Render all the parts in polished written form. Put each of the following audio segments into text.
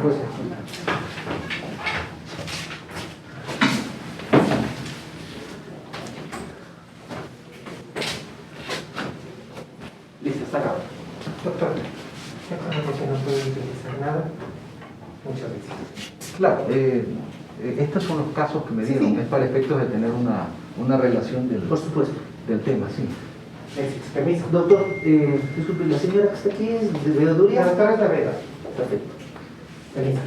Pues, listo, está acabado. Doctor, porque no puedo utilizar nada. Muchas gracias. Claro, estos son los casos que me dieron, Sí. es para efectos de tener una relación Por supuesto. del tema, sí. Gracias. Permiso. Doctor, disculpe, la señora que está aquí es de La veeduría. doctora es la veda. Perfecto. Permiso.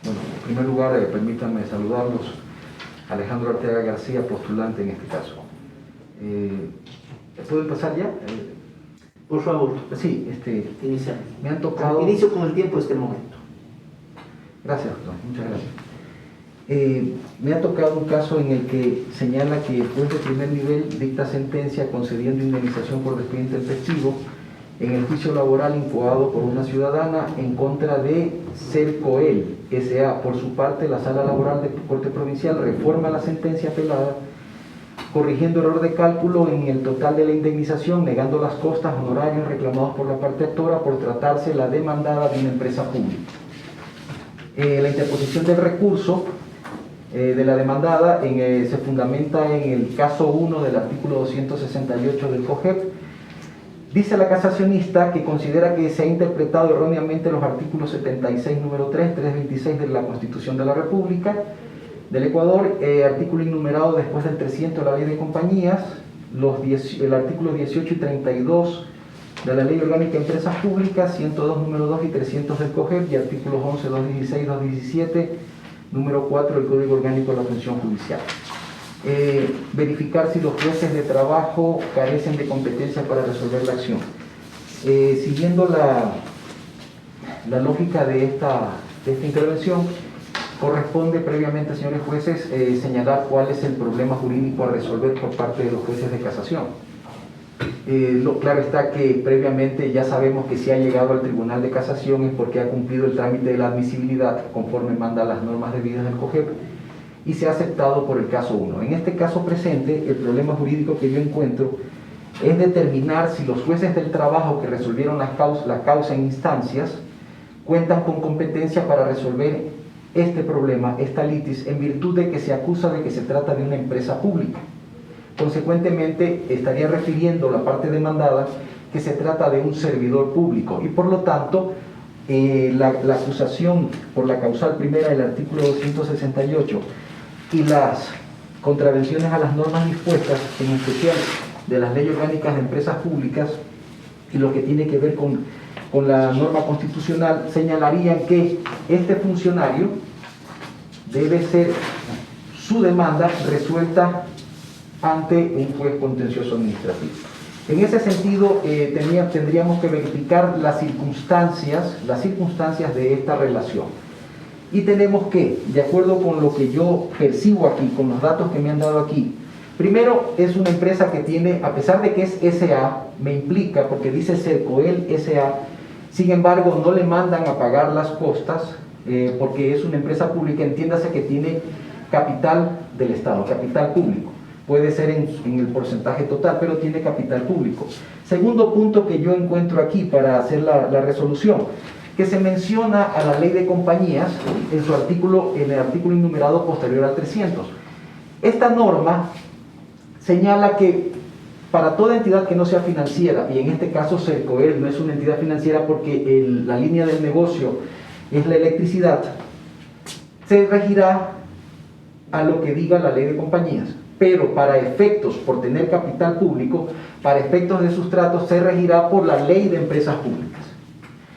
Bueno, en primer lugar, permítanme saludarlos. Alejandro Arteaga García, postulante en este caso. ¿Puedo empezar ya? Por favor, Sí, iniciar. me han tocado... Inicio con el tiempo de este momento. Gracias, doctor. Muchas gracias. Me ha tocado un caso en el que señala que el juez de primer nivel dicta sentencia concediendo indemnización por despido intempestivo en el juicio laboral incoado por una ciudadana en contra de Cercoel S.A. Por su parte, la Sala Laboral de Corte Provincial reforma la sentencia apelada, corrigiendo error de cálculo en el total de la indemnización, negando las costas honorarios reclamados por la parte actora por tratarse la demandada de una empresa pública. La interposición del recurso de la demandada se fundamenta en el caso 1 del artículo 268 del COGEP. Dice la casacionista que considera que se ha interpretado erróneamente los artículos 76, número 3, 326 de la Constitución de la República del Ecuador, artículo enumerado después del 300 de la Ley de Compañías, el artículo 18 y 32 de la Ley Orgánica de Empresas Públicas, 102, número 2 y 300 del COGEP, y artículos 11, 216, 217, número 4 del Código Orgánico de la Función Judicial. Verificar si los jueces de trabajo carecen de competencia para resolver la acción. Siguiendo la lógica de esta intervención, corresponde previamente, señores jueces, señalar cuál es el problema jurídico a resolver por parte de los jueces de casación. Claro está que previamente ya sabemos que si ha llegado al Tribunal de Casación es porque ha cumplido el trámite de la admisibilidad conforme manda las normas debidas del COGEP y se ha aceptado por el caso 1. En este caso presente, el problema jurídico que yo encuentro es determinar si los jueces del trabajo que resolvieron la causa en instancias cuentan con competencia para resolver este problema, esta litis, en virtud de que se acusa de que se trata de una empresa pública. Consecuentemente, estaría refiriendo la parte demandada que se trata de un servidor público y por lo tanto la acusación por la causal primera del artículo 268 y las contravenciones a las normas dispuestas, en especial de las leyes orgánicas de empresas públicas y lo que tiene que ver con la norma constitucional, señalarían que este funcionario debe ser su demanda resuelta ante un juez contencioso administrativo. En ese sentido, tendríamos que verificar las circunstancias de esta relación. Y tenemos que, de acuerdo con lo que yo percibo aquí, con los datos que me han dado aquí, primero es una empresa que tiene, a pesar de que es SA, me implica, porque dice Cercoel SA, sin embargo no le mandan a pagar las costas, porque es una empresa pública, entiéndase que tiene capital del Estado, capital público. Puede ser en el porcentaje total, pero tiene capital público. Segundo punto que yo encuentro aquí para hacer la resolución, que se menciona a la ley de compañías en el artículo enumerado posterior al 300. Esta norma señala que para toda entidad que no sea financiera, y en este caso Cercoel no es una entidad financiera porque la línea del negocio es la electricidad, se regirá a lo que diga la ley de compañías. Pero para efectos, por tener capital público, para efectos de sus tratos, se regirá por la ley de empresas públicas.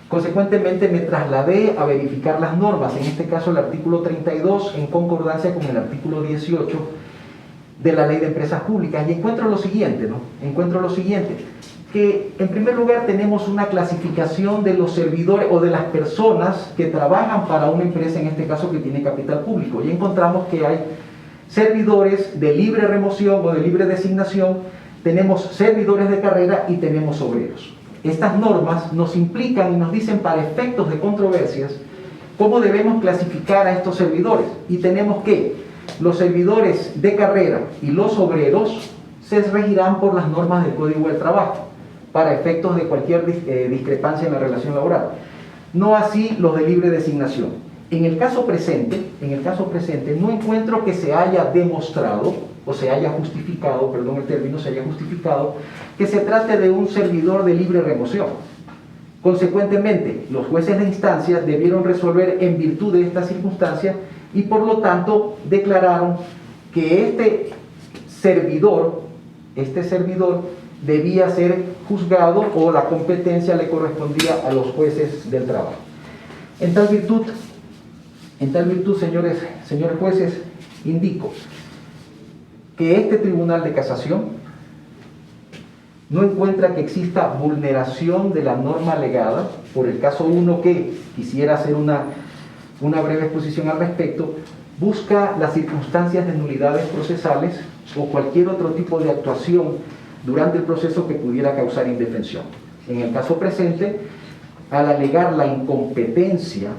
Consecuentemente, me trasladé a verificar las normas, en este caso el artículo 32, en concordancia con el artículo 18 de la ley de empresas públicas, y encuentro lo siguiente, que en primer lugar tenemos una clasificación de los servidores o de las personas que trabajan para una empresa, en este caso que tiene capital público, y encontramos que hay servidores de libre remoción o de libre designación, tenemos servidores de carrera y tenemos obreros. Estas normas nos implican y nos dicen para efectos de controversias cómo debemos clasificar a estos servidores, y tenemos que los servidores de carrera y los obreros se regirán por las normas del Código del Trabajo para efectos de cualquier discrepancia en la relación laboral. no así los de libre designación. En el caso presente, no encuentro que se haya demostrado, o se haya justificado, perdón el término, se haya justificado, que se trate de un servidor de libre remoción. Consecuentemente, los jueces de instancia debieron resolver en virtud de esta circunstancia y por lo tanto declararon que este servidor debía ser juzgado o la competencia le correspondía a los jueces del trabajo. En tal virtud, señores jueces, indico que este Tribunal de Casación no encuentra que exista vulneración de la norma alegada. Por el caso 1, que quisiera hacer una breve exposición al respecto, busca las circunstancias de nulidades procesales o cualquier otro tipo de actuación durante el proceso que pudiera causar indefensión. En el caso presente, al alegar la incompetencia,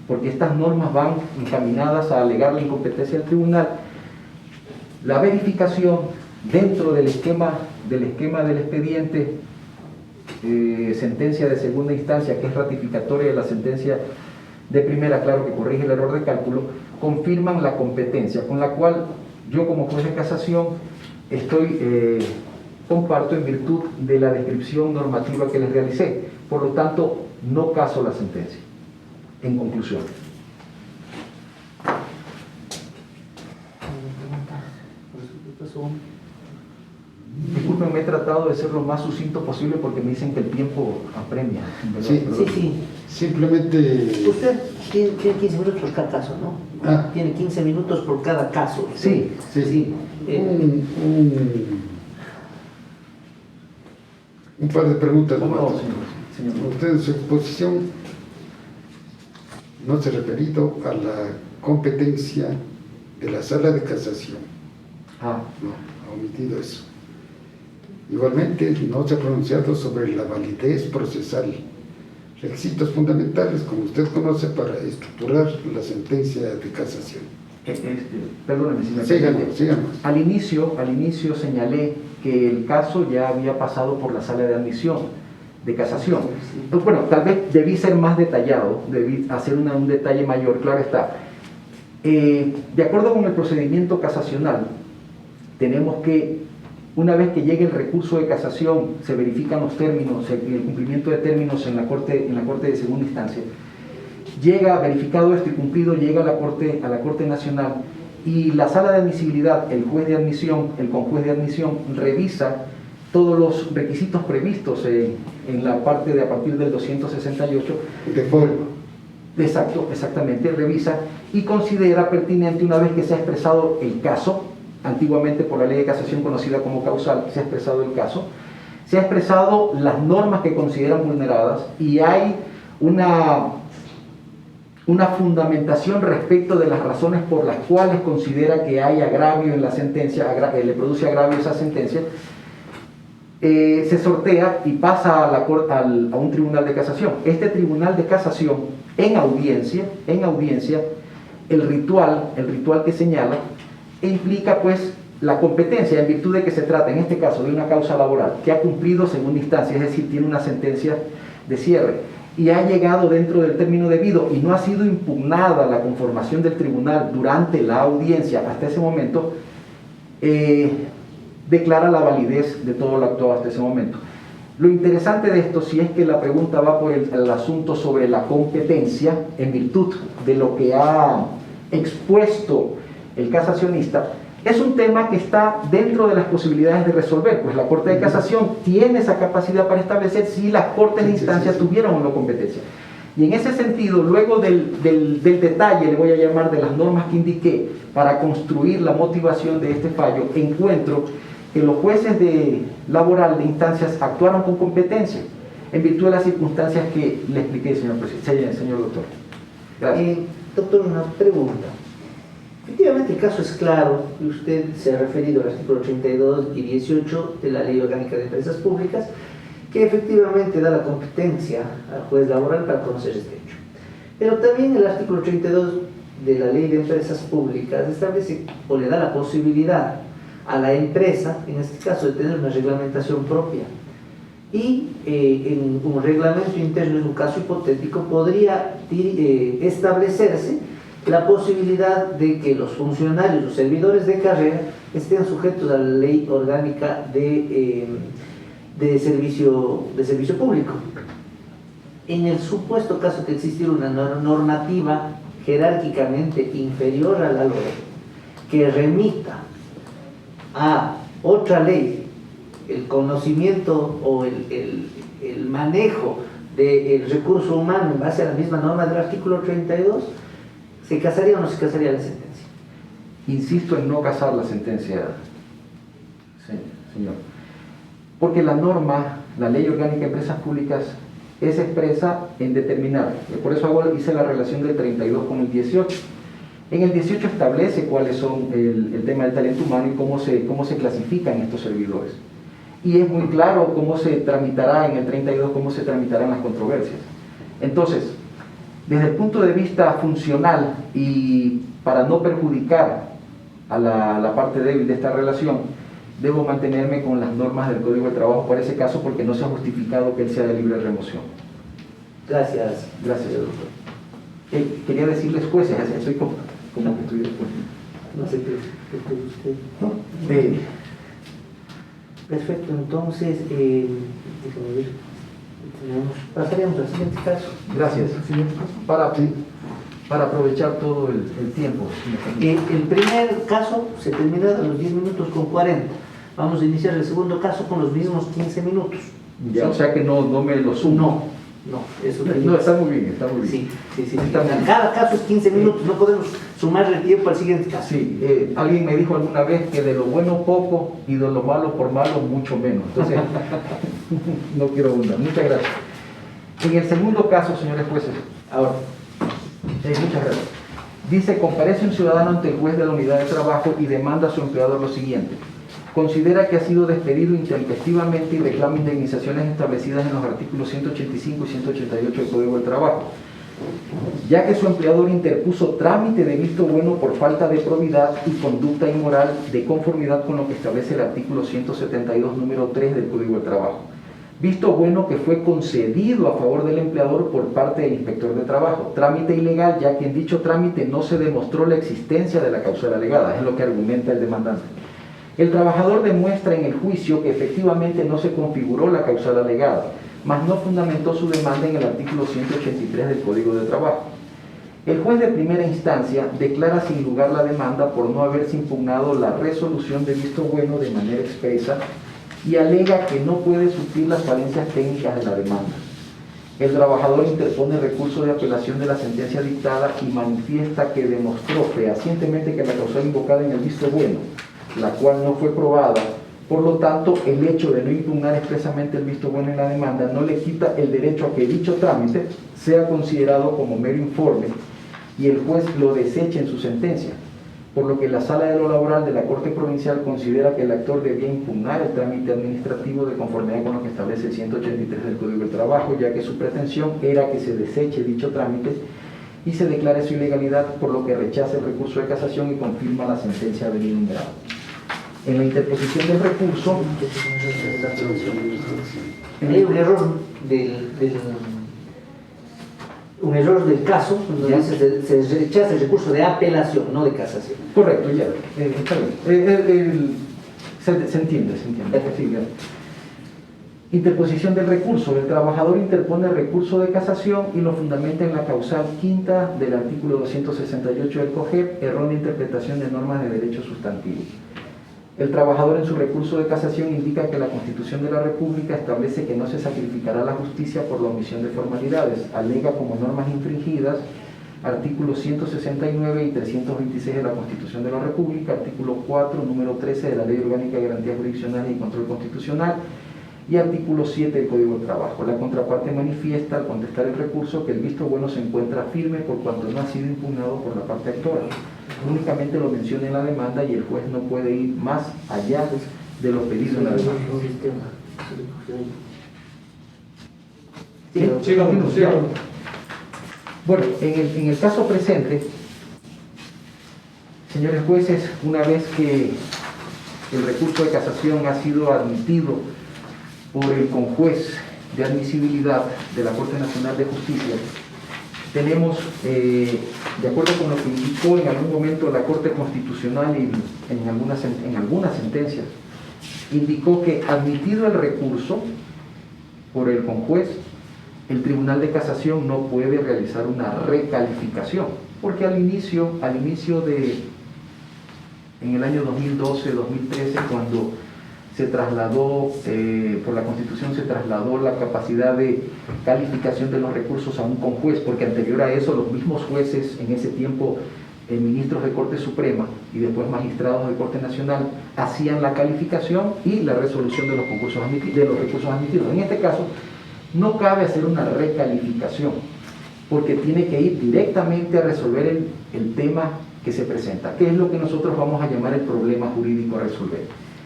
porque estas normas van encaminadas a alegar la incompetencia del tribunal, la verificación dentro del esquema del expediente sentencia de segunda instancia, que es ratificatoria de la sentencia de primera, claro que corrige el error de cálculo, confirman la competencia, con la cual yo como juez de casación comparto en virtud de la descripción normativa que les realicé. Por lo tanto, no caso la sentencia. En conclusión. Disculpen, me he tratado de ser lo más sucinto posible porque me dicen que el tiempo apremia. Sí, sí. Simplemente... Usted tiene 15 minutos por cada caso, ¿no? Ah. Tiene 15 minutos por cada caso. Sí. Un par de preguntas. ¿Cómo no, nomás. señor? Usted en su exposición no se ha referido a la competencia de la Sala de Casación. Ah, No, ha omitido eso. Igualmente, no se ha pronunciado sobre la validez procesal, requisitos fundamentales, como usted conoce, para estructurar la sentencia de casación. perdóneme si me permite. Síganos. Al inicio señalé que el caso ya había pasado por la sala de admisión, de casación. Entonces, bueno, tal vez debí ser más detallado, debí hacer un detalle mayor, claro está. De acuerdo con el procedimiento casacional, tenemos que, una vez que llegue el recurso de casación, se verifican los términos, el cumplimiento de términos en la Corte de segunda instancia. Llega, verificado esto y cumplido, llega a la Corte Nacional y la sala de admisibilidad, el conjuez de admisión, revisa todos los requisitos previstos en la parte de a partir del 268. De forma. Exactamente, revisa y considera pertinente, una vez que se ha expresado el caso, antiguamente por la ley de casación conocida como causal, se ha expresado el caso, se ha expresado las normas que consideran vulneradas y hay una fundamentación respecto de las razones por las cuales considera que hay agravio en la sentencia, le produce agravio esa sentencia, se sortea y pasa a un tribunal de casación. Este tribunal de casación, en audiencia, el ritual que señala, implica pues la competencia en virtud de que se trata, en este caso, de una causa laboral que ha cumplido segunda instancia, es decir, tiene una sentencia de cierre y ha llegado dentro del término debido y no ha sido impugnada la conformación del tribunal durante la audiencia hasta ese momento, declara la validez de todo lo actuado hasta ese momento. Lo interesante de esto, si es que la pregunta va por el asunto sobre la competencia, en virtud de lo que ha expuesto el casacionista, es un tema que está dentro de las posibilidades de resolver, pues la Corte de Casación tiene esa capacidad para establecer si las Cortes de instancia tuvieron o no competencia. Y en ese sentido, luego del detalle, le voy a llamar, de las normas que indiqué para construir la motivación de este fallo, encuentro que los jueces laboral de instancias actuaron con competencia en virtud de las circunstancias que le expliqué, señor doctor. Gracias. Doctor, una pregunta. Efectivamente, el caso es claro y usted se ha referido al artículo 32 y 18 de la Ley Orgánica de Empresas Públicas, que efectivamente da la competencia al juez laboral para conocer este hecho. Pero también el artículo 32 de la Ley de Empresas Públicas establece o le da la posibilidad a la empresa, en este caso, de tener una reglamentación propia. y en un reglamento interno, en un caso hipotético, podría establecerse la posibilidad de que los funcionarios, los servidores de carrera, estén sujetos a la ley orgánica de servicio público. En el supuesto caso que existiera una normativa jerárquicamente inferior a la ley, que remita a otra ley el conocimiento o el manejo del recurso humano en base a la misma norma del artículo 32, ¿se casaría o no se casaría la sentencia? Insisto en no casar la sentencia, señor. Porque la norma, la Ley Orgánica de Empresas Públicas, es expresa en determinar. Por eso hice la relación del 32 con el 18. En el 18 establece cuáles son el tema del talento humano y cómo se clasifican estos servidores. Y es muy claro cómo se tramitará en el 32, cómo se tramitarán las controversias. Entonces, desde el punto de vista funcional y para no perjudicar a la parte débil de esta relación, debo mantenerme con las normas del Código de Trabajo por ese caso, porque no se ha justificado que él sea de libre remoción. Gracias. Gracias, doctor. Quería decirles jueces, así estoy como que estoy después. No sé qué usted. ¿No? Perfecto, entonces, déjame ver. Pasaríamos al siguiente caso. Gracias. Para aprovechar todo el tiempo. El primer caso se termina a los 10 minutos con 40. Vamos a iniciar el segundo caso con los mismos 15 minutos. Ya, ¿Sí? o sea que no me lo sumo. No, eso No, está muy bien, está muy bien. Sí. Está muy bien. Cada caso es 15 minutos, no podemos sumarle tiempo al siguiente caso. Sí, alguien me dijo alguna vez que de lo bueno poco y de lo malo por malo mucho menos. Entonces, no quiero abundar. Muchas gracias. En el segundo caso, señores jueces, ahora, muchas gracias. Dice, comparece un ciudadano ante el juez de la unidad de trabajo y demanda a su empleador lo siguiente. Considera que ha sido despedido intempestivamente y reclama indemnizaciones establecidas en los artículos 185 y 188 del Código del Trabajo, ya que su empleador interpuso trámite de visto bueno por falta de probidad y conducta inmoral de conformidad con lo que establece el artículo 172, número 3 del Código del Trabajo. Visto bueno que fue concedido a favor del empleador por parte del inspector de trabajo. Trámite ilegal, ya que en dicho trámite no se demostró la existencia de la causal alegada, es lo que argumenta el demandante. El trabajador demuestra en el juicio que efectivamente no se configuró la causal alegada, mas no fundamentó su demanda en el artículo 183 del Código de Trabajo. El juez de primera instancia declara sin lugar la demanda por no haberse impugnado la resolución de visto bueno de manera expresa y alega que no puede suplir las falencias técnicas de la demanda. El trabajador interpone recurso de apelación de la sentencia dictada y manifiesta que demostró fehacientemente que la causal invocada en el visto bueno, la cual no fue probada, por lo tanto, el hecho de no impugnar expresamente el visto bueno en la demanda no le quita el derecho a que dicho trámite sea considerado como mero informe y el juez lo deseche en su sentencia, por lo que la Sala de lo Laboral de la Corte Provincial considera que el actor debía impugnar el trámite administrativo de conformidad con lo que establece el 183 del Código del Trabajo, ya que su pretensión era que se deseche dicho trámite y se declare su ilegalidad, por lo que rechaza el recurso de casación y confirma la sentencia de enumerado. En la interposición del recurso, Hay un error del caso, donde dice se rechaza el recurso de apelación, no de casación. correcto, ya, está bien. Se entiende. Sí, bien. Interposición del recurso. El trabajador interpone el recurso de casación y lo fundamenta en la causal quinta del artículo 268 del COGEP, errónea interpretación de normas de derecho sustantivo. El trabajador en su recurso de casación indica que la Constitución de la República establece que no se sacrificará la justicia por la omisión de formalidades. Alega como normas infringidas artículos 169 y 326 de la Constitución de la República, artículo 4, número 13 de la Ley Orgánica de Garantías Jurisdiccionales y Control Constitucional y artículo 7 del Código del Trabajo. La contraparte manifiesta al contestar el recurso que el visto bueno se encuentra firme por cuanto no ha sido impugnado por la parte actora. Únicamente lo menciona en la demanda y el juez no puede ir más allá de lo pedido en la demanda. Sí. Bueno, en el caso presente, señores jueces, una vez que el recurso de casación ha sido admitido por el conjuez de admisibilidad de la Corte Nacional de Justicia, tenemos, de acuerdo con lo que indicó en algún momento la Corte Constitucional y en algunas sentencias, indicó que admitido el recurso por el conjuez, el Tribunal de Casación no puede realizar una recalificación, porque al inicio en el año 2012-2013, cuando se trasladó, por la Constitución se trasladó la capacidad de calificación de los recursos a un conjuez, porque anterior a eso los mismos jueces, en ese tiempo ministros de Corte Suprema y después magistrados de Corte Nacional, hacían la calificación y la resolución de los recursos admitidos. En este caso, no cabe hacer una recalificación, porque tiene que ir directamente a resolver el tema que se presenta, que es lo que nosotros vamos a llamar el problema jurídico a resolver,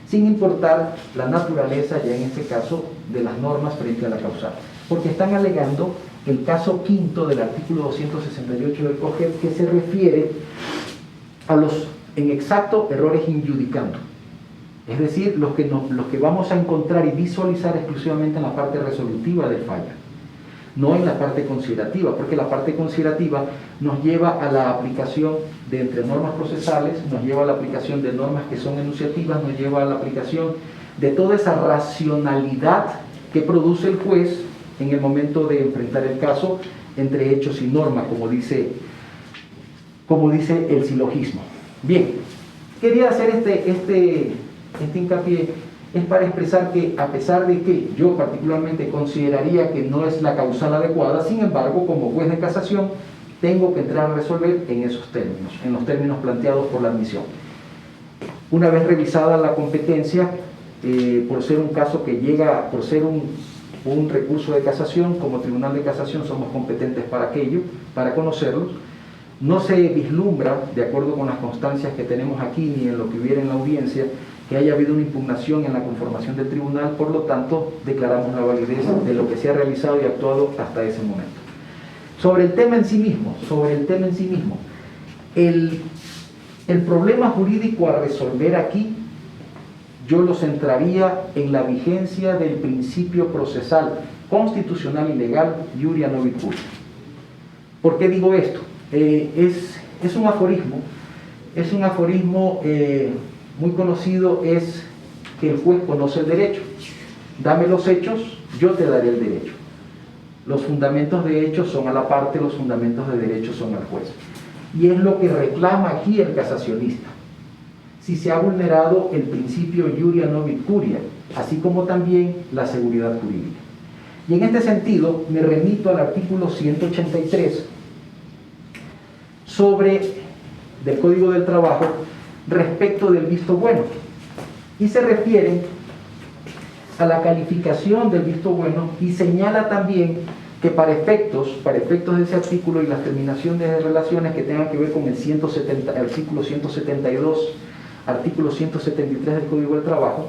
sin importar la naturaleza, ya en este caso, de las normas frente a la causal, porque están alegando el caso quinto del artículo 268 del COGEP, que se refiere a los, en exacto, errores injudicando, es decir, los que vamos a encontrar y visualizar exclusivamente en la parte resolutiva del fallo, no en la parte considerativa, porque la parte considerativa nos lleva a la aplicación de entre normas procesales, nos lleva a la aplicación de normas que son enunciativas, nos lleva a la aplicación de toda esa racionalidad que produce el juez en el momento de enfrentar el caso entre hechos y norma, como dice el silogismo. Bien, quería hacer este hincapié, es para expresar que, a pesar de que yo particularmente consideraría que no es la causal adecuada, sin embargo, como juez de casación, tengo que entrar a resolver en esos términos, en los términos planteados por la admisión. Una vez revisada la competencia, por ser un caso que llega, por ser un recurso de casación, como Tribunal de Casación somos competentes para aquello, para conocerlos. No se vislumbra, de acuerdo con las constancias que tenemos aquí, ni en lo que hubiera en la audiencia, que haya habido una impugnación en la conformación del tribunal, por lo tanto, declaramos la validez de lo que se ha realizado y actuado hasta ese momento. Sobre el tema en sí mismo, el problema jurídico a resolver aquí, yo lo centraría en la vigencia del principio procesal, constitucional y legal, iuria novit curia. ¿Por qué digo esto? Es un aforismo muy conocido, es que el juez conoce el derecho. Dame los hechos, yo te daré el derecho. Los fundamentos de hechos son a la parte, los fundamentos de derecho son al juez. Y es lo que reclama aquí el casacionista. Si se ha vulnerado el principio iuria novit curia, así como también la seguridad jurídica. Y en este sentido me remito al artículo 183 del Código del Trabajo respecto del visto bueno, y se refiere a la calificación del visto bueno y señala también que para efectos de ese artículo y las terminaciones de relaciones que tengan que ver con el artículo 172, artículo 173 del Código del Trabajo,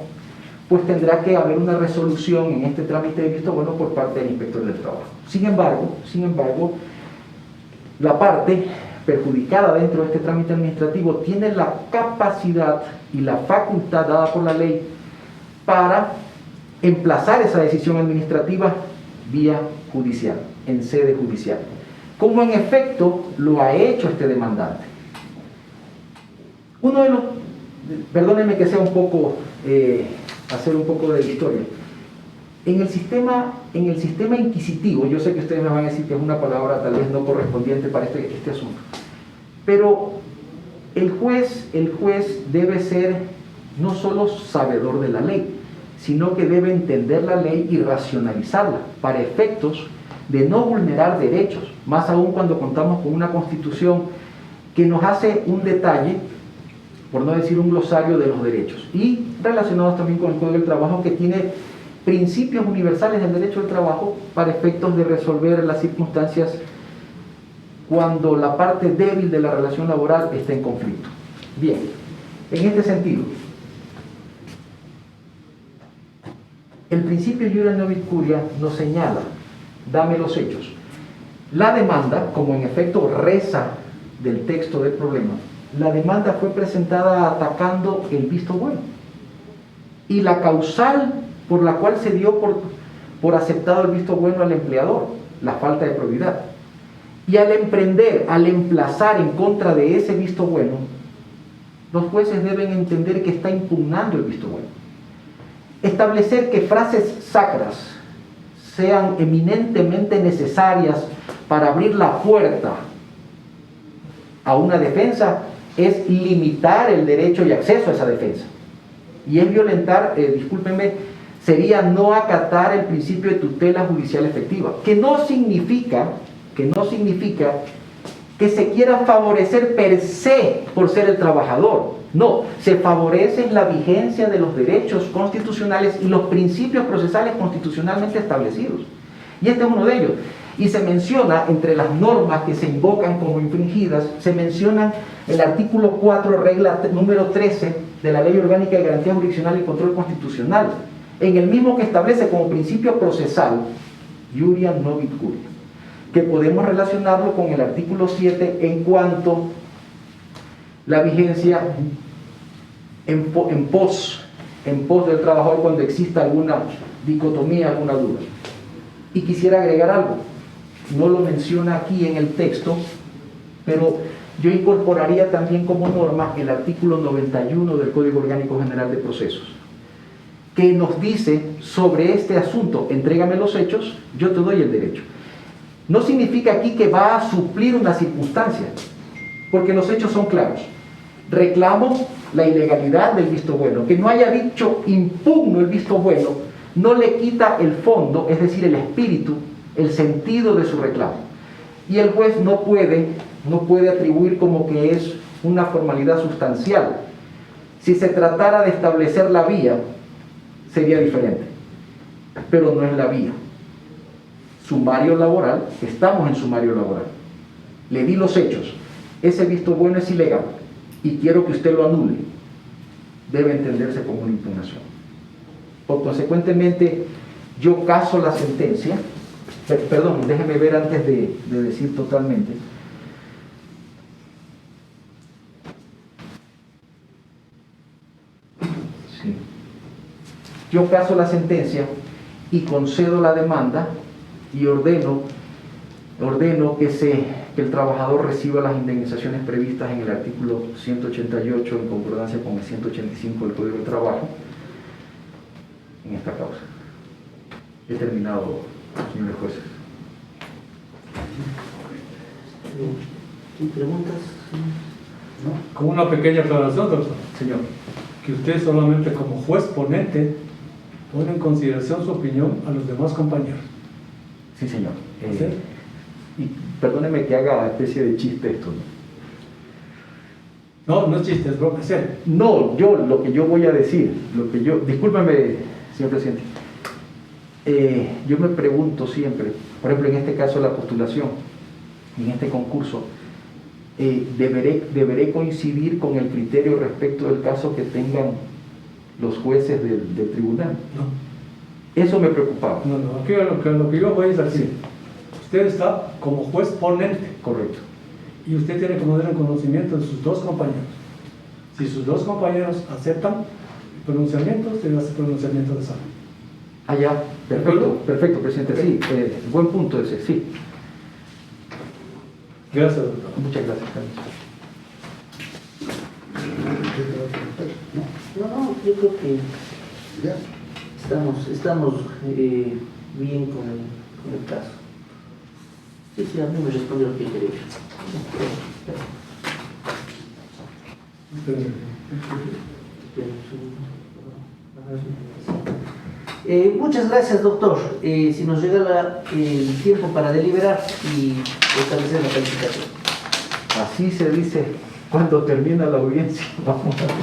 pues tendrá que haber una resolución en este trámite de visto bueno por parte del inspector del trabajo. Sin embargo, la parte perjudicada dentro de este trámite administrativo tiene la capacidad y la facultad dada por la ley para emplazar esa decisión administrativa vía judicial, en sede judicial, como en efecto lo ha hecho este demandante. Perdónenme que sea un poco, hacer un poco de historia. En el sistema inquisitivo, yo sé que ustedes me van a decir que es una palabra tal vez no correspondiente para este asunto, pero el juez debe ser no solo sabedor de la ley, sino que debe entender la ley y racionalizarla para efectos de no vulnerar derechos, más aún cuando contamos con una Constitución que nos hace un detalle, por no decir un glosario de los derechos, y relacionados también con el Código del Trabajo, que tiene principios universales del derecho del trabajo para efectos de resolver las circunstancias cuando la parte débil de la relación laboral está en conflicto. Bien, en este sentido, el principio iuria novit curia nos señala, dame los hechos. La demanda, como en efecto reza del texto del problema, la demanda fue presentada atacando el visto bueno. Y la causal por la cual se dio por aceptado el visto bueno al empleador, la falta de probidad. Y al emprender, al emplazar en contra de ese visto bueno, los jueces deben entender que está impugnando el visto bueno. Establecer que frases sacras sean eminentemente necesarias para abrir la puerta a una defensa es limitar el derecho y acceso a esa defensa. Y es violentar, discúlpenme, sería no acatar el principio de tutela judicial efectiva, que no significa que se quiera favorecer per se por ser el trabajador. No, se favorece la vigencia de los derechos constitucionales y los principios procesales constitucionalmente establecidos. Y este es uno de ellos. Y se menciona, entre las normas que se invocan como infringidas, se menciona el artículo 4, regla número 13 de la Ley Orgánica de Garantía Jurisdiccional y Control Constitucional, en el mismo que establece como principio procesal, iuria novit curia, que podemos relacionarlo con el artículo 7 en cuanto la vigencia en pos del trabajador cuando exista alguna dicotomía, alguna duda. Y quisiera agregar algo, no lo menciona aquí en el texto, pero yo incorporaría también como norma el artículo 91 del Código Orgánico General de Procesos, que nos dice sobre este asunto: entrégame los hechos, yo te doy el derecho. No significa aquí que va a suplir una circunstancia, porque los hechos son claros. Reclamo la ilegalidad del visto bueno. Que no haya dicho impugno el visto bueno no le quita el fondo, es decir, el espíritu, el sentido de su reclamo. Y el juez no puede atribuir como que es una formalidad sustancial. Si se tratara de establecer la vía, sería diferente, pero no es la vía. Sumario laboral, estamos en sumario laboral. Le di los hechos, ese visto bueno es ilegal y quiero que usted lo anule. Debe entenderse como una impugnación. Por consecuentemente, yo caso la sentencia. Perdón, déjeme ver antes de decir totalmente. Sí. Yo caso la sentencia y concedo la demanda y ordeno que el trabajador reciba las indemnizaciones previstas en el artículo 188 en concordancia con el 185 del Código del Trabajo en esta causa. He terminado, señores jueces. ¿Hay preguntas? Con una pequeña aclaración, doctor, Señor. que usted solamente como juez ponente pone en consideración su opinión a los demás compañeros. Sí, señor. ¿Sí? Y perdóneme que haga especie de chiste esto, ¿no? No es chiste, es broma, es serio. No, lo que yo voy a decir, discúlpeme, señor presidente, yo me pregunto siempre, por ejemplo, en este caso la postulación, en este concurso, ¿deberé coincidir con el criterio respecto del caso que tengan los jueces del tribunal? No, Eso me preocupaba. no, aquí lo que yo voy es así. Usted está como juez ponente. Correcto. Y usted tiene que poner en conocimiento de sus dos compañeros. Si sus dos compañeros aceptan el pronunciamiento, usted va a hacer pronunciamiento de sala. Ah, ya, perfecto, presidente, sí, buen punto ese, sí. Gracias, doctor. Muchas gracias, Carlos. No, yo creo que Ya. estamos bien con el caso. Sí, a mí me respondió lo que quería. Muchas gracias, doctor. Si nos regala el tiempo para deliberar y establecer la calificación. Así se dice cuando termina la audiencia. Vamos a ver.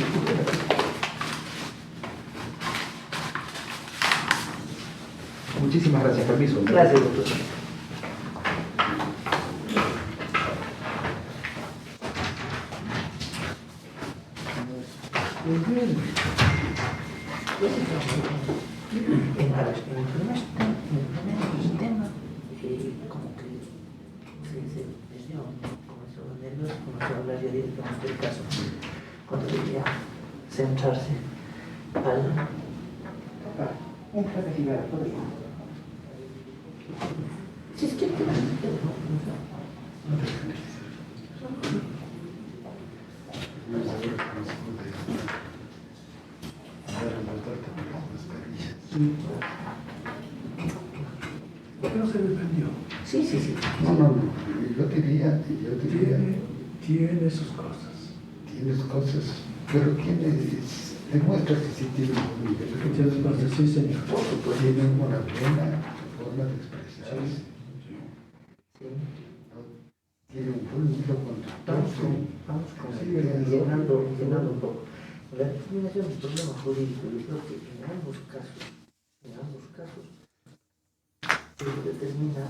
Muchísimas gracias, permiso. Gracias, doctor. En el primer sistema, como que se perdió, comenzó a nervios, comenzó a hablar ya directamente del caso, cuando debía centrarse al Un juez de Figueroa, podría. Si es que ¿Por qué no se defendió? sí, sí, sí. No. Yo diría, Tiene sus cosas. tienes cosas, pero demuestra que sí tiene un buen nivel. Tiene sus cosas, sí, señor. Por supuesto. Tiene una buena forma de expresarse. Sí. Tiene un buen hilo conductor. Vamos llenando un poco. La determinación del problema jurídico, yo creo que en ambos casos, se determina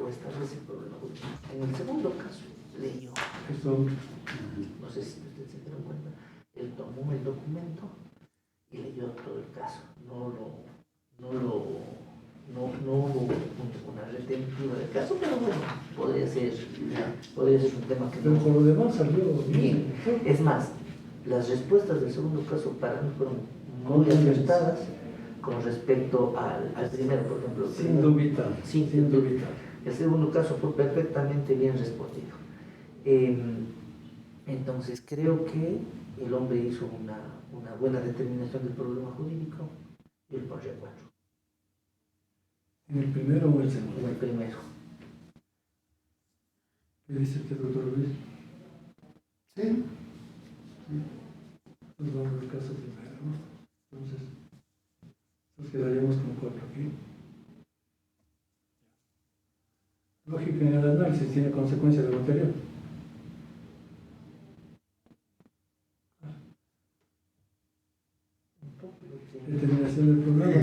o establece el problema jurídico. En el segundo caso, leyó, Eso, no sé si ustedes se dieron cuenta, él tomó el documento y leyó todo el caso. No hubo una retentiva del caso, pero bueno, podría ser un tema que pero no. por lo demás salió bien. Bien. Es más, las respuestas del segundo caso para mí fueron muy acertadas con respecto al primero, por ejemplo. Sin dubitar. Sí, Sin dubitar. el segundo caso fue perfectamente bien respondido. Entonces, creo que el hombre hizo una buena determinación del problema jurídico y el pondría 4. ¿En el primero o el En segundo? el primero. ¿Qué dice usted, doctor Luis? Sí, Nos vamos al caso primero, ¿no? Entonces, nos quedaríamos con 4 aquí. Lógica en el análisis tiene consecuencia de lo anterior. Determinación del problema.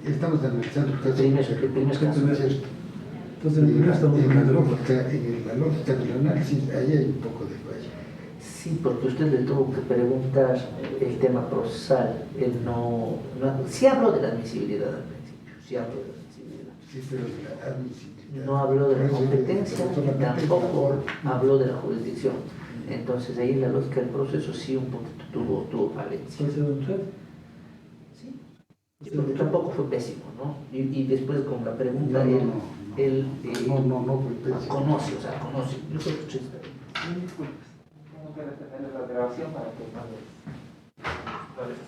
estamos analizando el caso. El primer caso. ¿Cierto? Entonces, en el primero estamos En viendo la lógica del análisis, ahí hay un poco de falla. Sí, porque usted le tuvo que preguntar el tema procesal. Él sí habló de la admisibilidad al principio, sí habló de la admisibilidad. Sí, pero la admisibilidad. No habló de la competencia y solamente tampoco por- habló de la jurisdicción. Entonces ahí la lógica del proceso sí un poquito tuvo falencia. ¿Cuál será usted? Sí, sí, porque tampoco fue pésimo, ¿no? Y después con la pregunta, No, él fue pésimo. conoce. Yo creo que sí está bien. Disculpe, tengo que detener la grabación para que no les